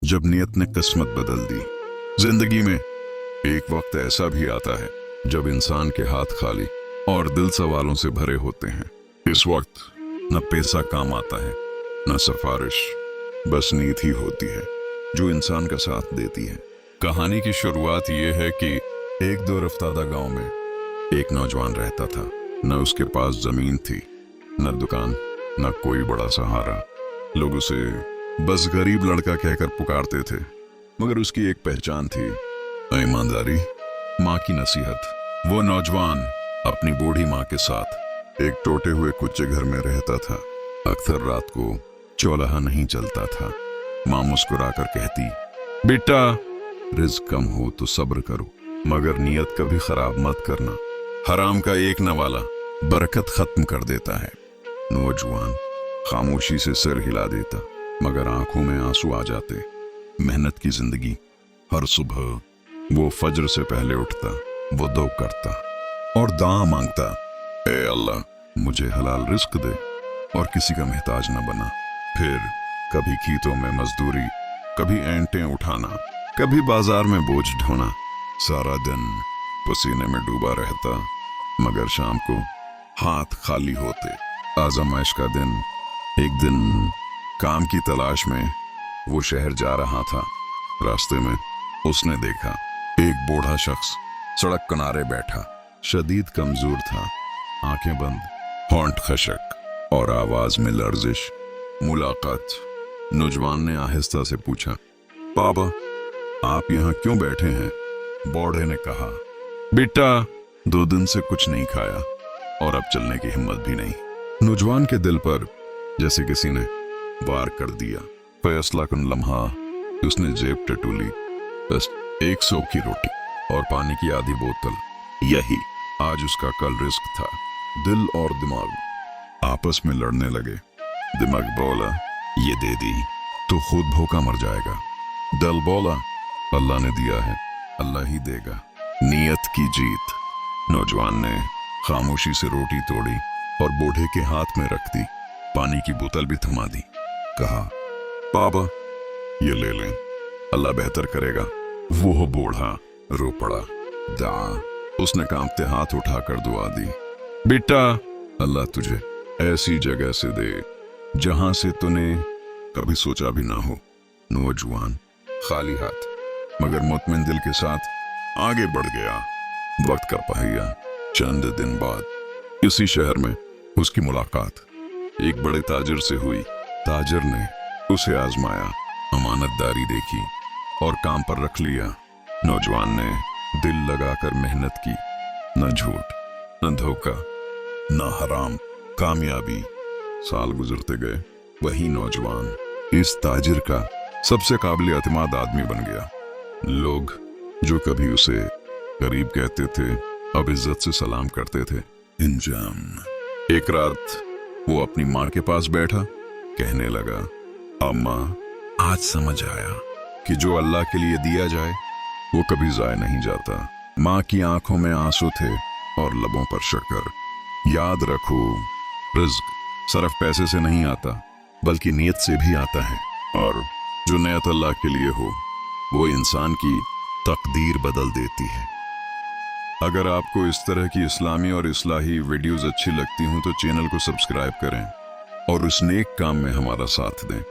जब नियत ने किस्मत बदल दी। जिंदगी में एक वक्त ऐसा भी आता है जब इंसान के हाथ खाली और दिल सवालों से भरे होते हैं। इस वक्त न पैसा काम आता है, न सिफारिश, बस नीयत ही होती है जो इंसान का साथ देती है। कहानी की शुरुआत ये है कि एक दो रफ्तादा गांव में एक नौजवान रहता था। न उसके पास जमीन थी, न दुकान, न कोई बड़ा सहारा। लोग उसे बस गरीब लड़का कहकर पुकारते थे, मगर उसकी एक पहचान थी, ईमानदारी, माँ की नसीहत। वो नौजवान अपनी बूढ़ी माँ के साथ एक टूटे हुए कुच्चे घर में रहता था। अक्सर रात को चौलाहा नहीं चलता था। माँ मुस्कुराकर कहती, बेटा रिज्क कम हो तो सब्र करो, मगर नियत कभी खराब मत करना। हराम का एक नवाला बरकत खत्म कर देता है। नौजवान खामोशी से सिर हिला देता, मगर आंखों में आंसू आ जाते। मेहनत की जिंदगी। हर सुबह वो फजर से पहले उठता, वो दुआ करता और दुआ मांगता, ए अल्लाह मुझे हलाल रिस्क दे और किसी का मोहताज न बना। फिर कभी खेतों में मजदूरी, कभी ईंटें उठाना, कभी बाजार में बोझ ढोना। सारा दिन पसीने में डूबा रहता, मगर शाम को हाथ खाली होते। आजमाइश का दिन। एक दिन काम की तलाश में वो शहर जा रहा था। रास्ते में उसने देखा एक बूढ़ा शख्स सड़क किनारे बैठा, शदीद कमजोर था, आंखें बंद, होंठ खशक और आवाज में लर्जिश। मुलाकात। नौजवान ने आहिस्ता से पूछा, बाबा आप यहाँ क्यों बैठे हैं? बूढ़े ने कहा, बेटा 2 दिन से कुछ नहीं खाया और अब चलने की हिम्मत भी नहीं। नौजवान के दिल पर जैसे किसी ने वार कर दिया। फैसला कुन लम्हा उसने जेब टटोली। बस 1 सौ की रोटी और पानी की आधी बोतल, यही आज उसका कल रिस्क था। दिल और दिमाग आपस में लड़ने लगे। दिमाग बोला, ये दे दी तो खुद भूखा मर जाएगा। दिल बोला, अल्लाह ने दिया है, अल्लाह ही देगा। नियत की जीत। नौजवान ने खामोशी से रोटी तोड़ी और बूढ़े के हाथ में रख दी। पानी की बोतल भी थमा दी। कहा, बाबा ये ले लें, अल्लाह बेहतर करेगा। वो बूढ़ा रो पड़ा। उसने कांपते हाथ उठाकर दुआ दी, बेटा अल्लाह तुझे ऐसी जगह से दे जहां से तूने कभी सोचा भी ना हो। नौजवान खाली हाथ मगर मुतमिन दिल के साथ आगे बढ़ गया। वक्त का पहिया। चंद दिन बाद इसी शहर में उसकी मुलाकात एक बड़े ताजिर से हुई। ताजिर ने उसे आजमाया, अमानतदारी देखी और काम पर रख लिया। नौजवान ने दिल लगाकर मेहनत की, न झूठ, न धोखा, न हराम। कामयाबी। साल गुजरते गए। वही नौजवान इस ताजिर का सबसे काबिल एतमाद आदमी बन गया। लोग जो कभी उसे गरीब कहते थे, अब इज्जत से सलाम करते थे। इंजाम। एक रात वो अपनी माँ के पास बैठा, कहने लगा, अम्मा आज समझ आया कि जो अल्लाह के लिए दिया जाए वो कभी जाया नहीं जाता। माँ की आंखों में आंसू थे और लबों पर शक्कर। याद रखो, रिज्क सिर्फ पैसे से नहीं आता, बल्कि नियत से भी आता है, और जो नियत अल्लाह के लिए हो वो इंसान की तकदीर बदल देती है। अगर आपको इस तरह की इस्लामी और इस्लाही वीडियोस अच्छी लगती हों तो चैनल को सब्सक्राइब करें और उस नेक काम में हमारा साथ दें।